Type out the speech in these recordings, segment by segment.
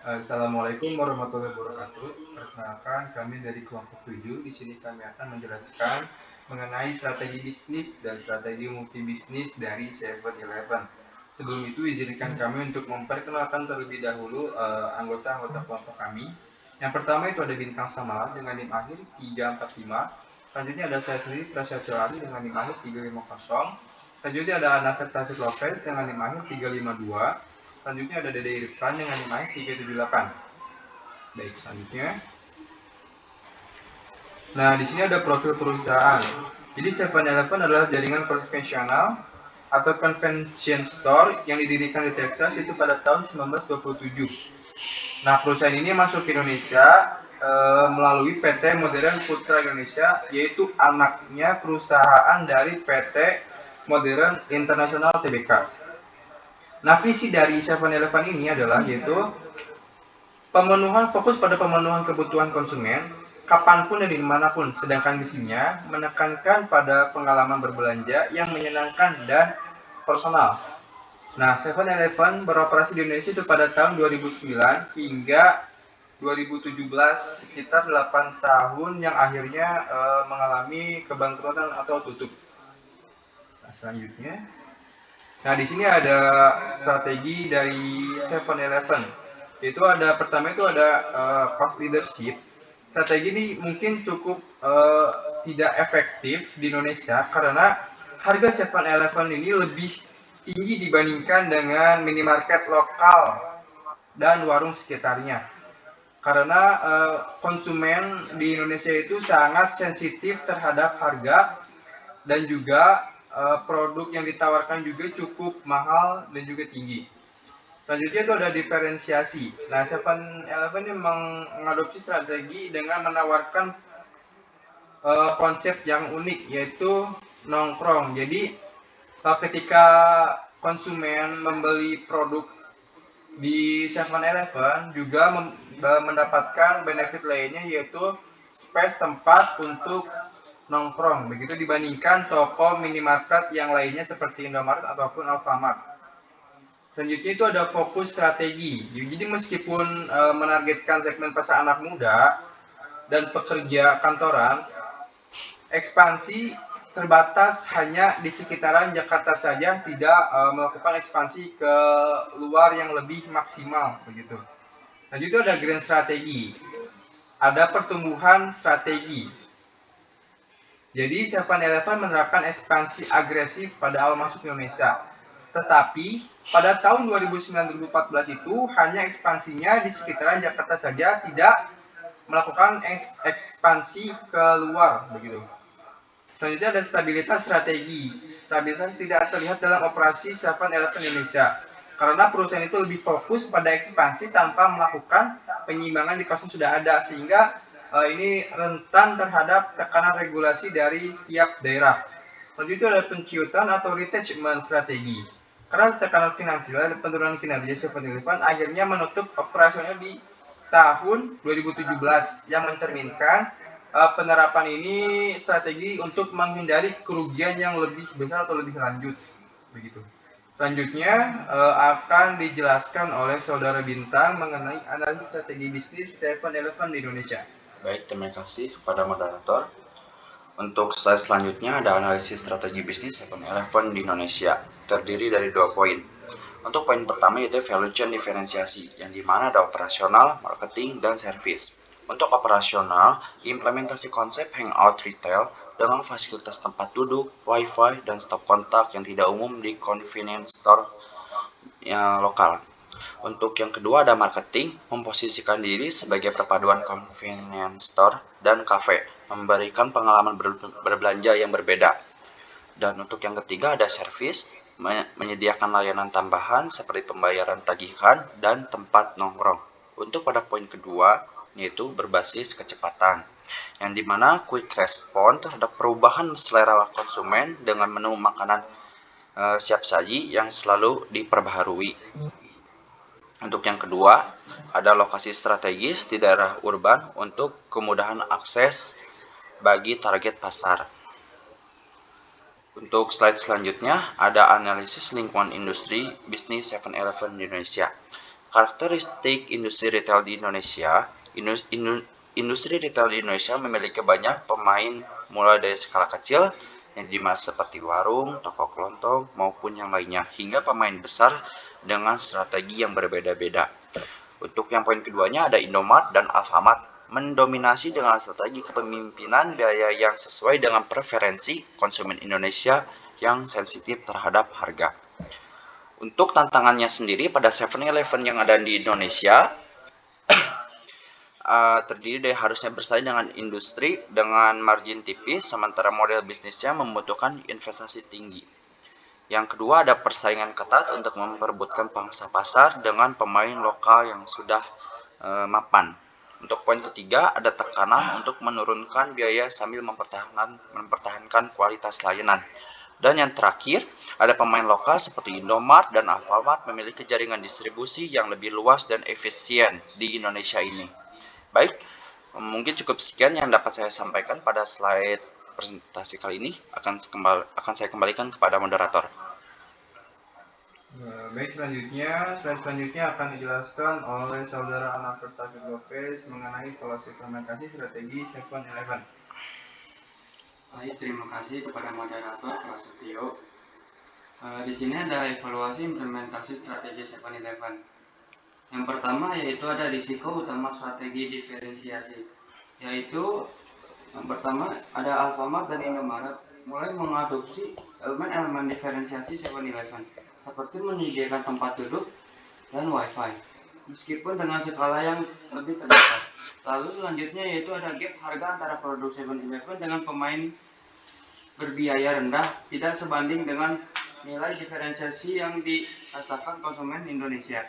Assalamualaikum warahmatullahi wabarakatuh. Perkenalkan, kami dari kelompok 7. Di sini kami akan menjelaskan mengenai strategi bisnis dan strategi multibisnis dari 7-Eleven. Sebelum itu, izinkan kami untuk memperkenalkan terlebih dahulu anggota-anggota kelompok kami. Yang pertama itu ada Bintang Samala dengan NIM akhir 345. Selanjutnya ada saya sendiri, Prasetyo Ali dengan NIM akhir 350. Selanjutnya ada Anafet Taufik Lopez dengan NIM akhir 352. Selanjutnya ada Dede Irfan dengan NIM akhir 378. Baik, selanjutnya. Nah, di sini ada profil perusahaan. Jadi 7-Eleven adalah jaringan konvensional atau convention store yang didirikan di Texas itu pada tahun 1927. Nah, perusahaan ini masuk ke Indonesia melalui PT Modern Putra Indonesia, yaitu anaknya perusahaan dari PT Modern International Tbk. Nah, visi dari 7-Eleven ini adalah yaitu fokus pada pemenuhan kebutuhan konsumen kapanpun dan dimanapun, sedangkan misinya menekankan pada pengalaman berbelanja yang menyenangkan dan personal. Nah, 7-Eleven beroperasi di Indonesia itu pada tahun 2009 hingga 2017, sekitar 8 tahun yang akhirnya mengalami kebangkrutan atau tutup. Nah, selanjutnya. Nah, di sini ada strategi dari 7-Eleven. Itu ada pertama itu ada cost leadership. Strategi ini mungkin cukup tidak efektif di Indonesia karena harga 7-Eleven ini lebih tinggi dibandingkan dengan minimarket lokal dan warung sekitarnya. Karena konsumen di Indonesia itu sangat sensitif terhadap harga dan juga produk yang ditawarkan juga cukup mahal dan juga tinggi. Selanjutnya itu ada diferensiasi. Nah, 7-Eleven ini mengadopsi strategi dengan menawarkan konsep yang unik, yaitu nongkrong. Jadi ketika konsumen membeli produk di 7-Eleven juga mendapatkan benefit lainnya, yaitu space tempat untuk nongkrong, begitu dibandingkan toko minimarket yang lainnya seperti Indomaret ataupun Alfamart. Selanjutnya itu ada fokus strategi. Jadi meskipun menargetkan segmen pasar anak muda dan pekerja kantoran, ekspansi terbatas hanya di sekitaran Jakarta saja, tidak melakukan ekspansi ke luar yang lebih maksimal begitu. Selanjutnya ada grand strategi. Ada pertumbuhan strategi. Jadi 7-Eleven menerapkan ekspansi agresif pada awal masuk Indonesia. Tetapi pada tahun 2009-2014 itu hanya ekspansinya di sekitaran Jakarta saja, tidak melakukan ekspansi keluar begitu. Selanjutnya ada stabilitas strategi. Stabilitas tidak terlihat dalam operasi 7-Eleven Indonesia karena perusahaan itu lebih fokus pada ekspansi tanpa melakukan penyimbangan di kawasan sudah ada, sehingga ini rentan terhadap tekanan regulasi dari tiap daerah. Selanjutnya ada penciutan atau retrenchment strategi. Karena tekanan finansial dan penurunan kinerja 7-Eleven akhirnya menutup operasionalnya di tahun 2017 yang mencerminkan penerapan ini strategi untuk menghindari kerugian yang lebih besar atau lebih lanjut begitu. Selanjutnya akan dijelaskan oleh Saudara Bintang mengenai analisis strategi bisnis 7-Eleven di Indonesia. Baik, terima kasih kepada moderator. Untuk slide selanjutnya ada analisis strategi bisnis 7-Eleven di Indonesia. Terdiri dari 2 poin. Untuk poin pertama yaitu value chain diferensiasi, yang dimana ada operasional, marketing, dan service. Untuk operasional, implementasi konsep hangout retail dengan fasilitas tempat duduk, wifi, dan stop kontak yang tidak umum di convenience store lokal. Untuk yang kedua ada marketing, memposisikan diri sebagai perpaduan convenience store dan cafe, memberikan pengalaman berbelanja yang berbeda. Dan untuk yang ketiga ada service, menyediakan layanan tambahan seperti pembayaran tagihan dan tempat nongkrong. Untuk pada poin kedua, yaitu berbasis kecepatan, yang dimana quick response terhadap perubahan selera konsumen dengan menu makanan siap saji yang selalu diperbaharui. Untuk yang kedua, ada lokasi strategis di daerah urban untuk kemudahan akses bagi target pasar. Untuk slide selanjutnya, ada analisis lingkungan industri bisnis 7-Eleven di Indonesia. Karakteristik industri retail di Indonesia. Industri retail di Indonesia memiliki banyak pemain mulai dari skala kecil yang dimas seperti warung, toko kelontong, maupun yang lainnya, hingga pemain besar dengan strategi yang berbeda-beda. Untuk yang poin keduanya ada Indomart dan Alfamart, mendominasi dengan strategi kepemimpinan biaya yang sesuai dengan preferensi konsumen Indonesia yang sensitif terhadap harga. Untuk tantangannya sendiri pada 7-Eleven yang ada di Indonesia, terdiri dari harusnya bersaing dengan industri dengan margin tipis, sementara model bisnisnya membutuhkan investasi tinggi. Yang kedua ada persaingan ketat untuk memperebutkan pangsa pasar dengan pemain lokal yang sudah mapan. Untuk poin ketiga ada tekanan untuk menurunkan biaya sambil mempertahankan kualitas layanan. Dan yang terakhir, ada pemain lokal seperti Indomart dan Alfamart memiliki jaringan distribusi yang lebih luas dan efisien di Indonesia ini. Baik, mungkin cukup sekian yang dapat saya sampaikan pada slide presentasi kali ini. Akan saya kembalikan kepada moderator. Baik, slide selanjutnya akan dijelaskan oleh saudara Anaverta Lopez mengenai evaluasi implementasi strategi 7-Eleven. Baik, terima kasih kepada moderator Prasetyo. Di sini ada evaluasi implementasi strategi 7-Eleven. Yang pertama yaitu ada risiko utama strategi diferensiasi, yaitu yang pertama ada Alfamart dan Indomaret mulai mengadopsi elemen-elemen diferensiasi 7-Eleven seperti menyediakan tempat duduk dan wifi, meskipun dengan skala yang lebih terbatas. Lalu selanjutnya yaitu ada gap harga antara produk 7-Eleven dengan pemain berbiaya rendah tidak sebanding dengan nilai diferensiasi yang dirasakan konsumen Indonesia.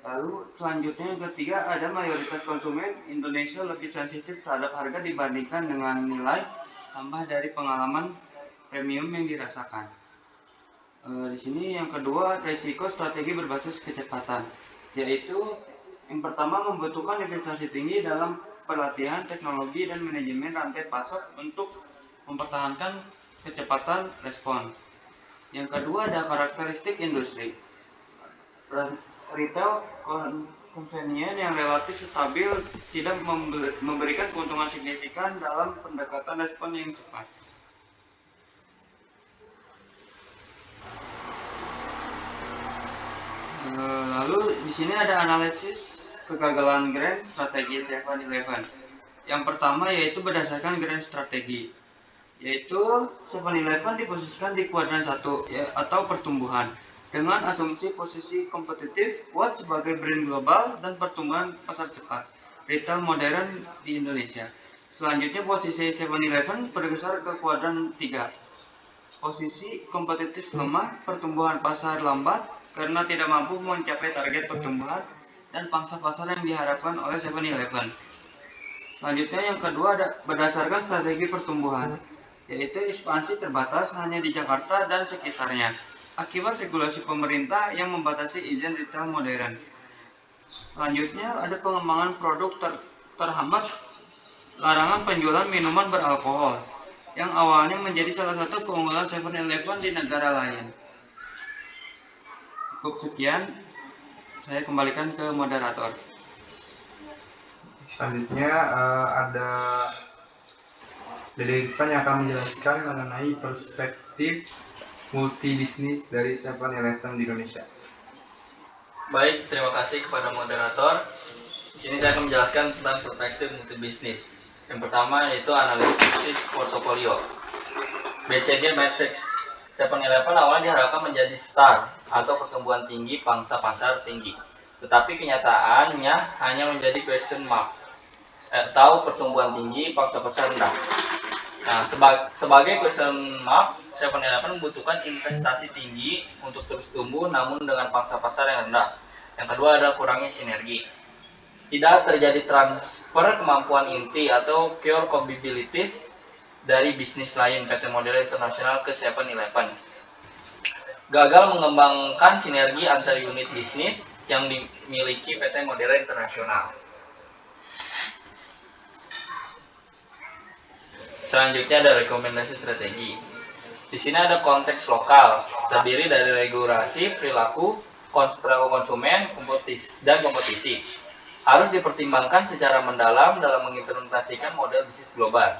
Lalu selanjutnya yang ketiga ada mayoritas konsumen Indonesia lebih sensitif terhadap harga dibandingkan dengan nilai tambah dari pengalaman premium yang dirasakan. Di sini yang kedua risiko strategi berbasis kecepatan, yaitu yang pertama membutuhkan investasi tinggi dalam pelatihan teknologi dan manajemen rantai pasok untuk mempertahankan kecepatan respon. Yang kedua ada karakteristik industri retail convenient yang relatif stabil tidak memberikan keuntungan signifikan dalam pendekatan respon yang cepat. Lalu di sini ada analisis kegagalan grand strategi 7-Eleven. Yang pertama yaitu berdasarkan grand strategi, yaitu 7-Eleven diposisikan di kuadran 1 atau pertumbuhan dengan asumsi posisi kompetitif kuat sebagai brand global dan pertumbuhan pasar cepat retail modern di Indonesia. Selanjutnya posisi 7-Eleven bergeser ke kuadran 3. Posisi kompetitif lemah, pertumbuhan pasar lambat karena tidak mampu mencapai target pertumbuhan dan pangsa pasar yang diharapkan oleh 7-Eleven. Selanjutnya yang kedua ada berdasarkan strategi pertumbuhan, yaitu ekspansi terbatas hanya di Jakarta dan sekitarnya akibat regulasi pemerintah yang membatasi izin retail modern. Selanjutnya ada pengembangan produk terhambat larangan penjualan minuman beralkohol yang awalnya menjadi salah satu keunggulan 7-Eleven di negara lain. Cukup sekian, saya kembalikan ke moderator. Selanjutnya ada Dede Irfan yang akan menjelaskan mengenai perspektif multibisnis dari 7-Eleven di Indonesia. Baik, terima kasih kepada moderator. Di sini saya akan menjelaskan tentang perspektif multibisnis. Yang pertama yaitu analisis portofolio. BCG Matrix 7-Eleven awalnya diharapkan menjadi star atau pertumbuhan tinggi pangsa pasar tinggi. Tetapi kenyataannya hanya menjadi question mark atau pertumbuhan tinggi pangsa pasar rendah. Nah, sebagai question mark, 7-Eleven membutuhkan investasi tinggi untuk terus tumbuh namun dengan pangsa pasar yang rendah. Yang kedua adalah kurangnya sinergi. Tidak terjadi transfer kemampuan inti atau core capabilities dari bisnis lain PT Modern Internasional ke 7-Eleven. Gagal mengembangkan sinergi antar unit bisnis yang dimiliki PT Modern Internasional. Selanjutnya ada rekomendasi strategi. Di sini ada konteks lokal, terdiri dari regulasi, perilaku, perilaku konsumen, dan kompetisi. Harus dipertimbangkan secara mendalam dalam mengimplementasikan model bisnis global,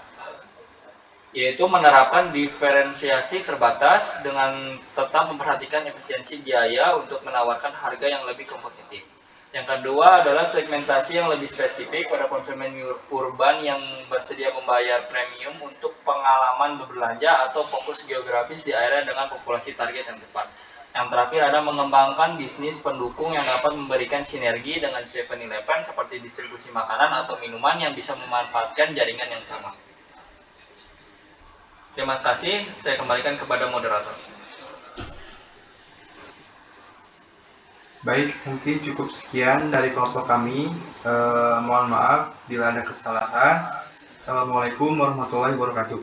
yaitu menerapkan diferensiasi terbatas dengan tetap memperhatikan efisiensi biaya untuk menawarkan harga yang lebih kompetitif. Yang kedua adalah segmentasi yang lebih spesifik pada konsumen urban yang bersedia membayar premium untuk pengalaman berbelanja atau fokus geografis di area dengan populasi target yang tepat. Yang terakhir ada mengembangkan bisnis pendukung yang dapat memberikan sinergi dengan 7-Eleven seperti distribusi makanan atau minuman yang bisa memanfaatkan jaringan yang sama. Terima kasih, saya kembalikan kepada moderator. Baik, mungkin cukup sekian dari kelompok kami. Mohon maaf bila ada kesalahan. Assalamualaikum warahmatullahi wabarakatuh.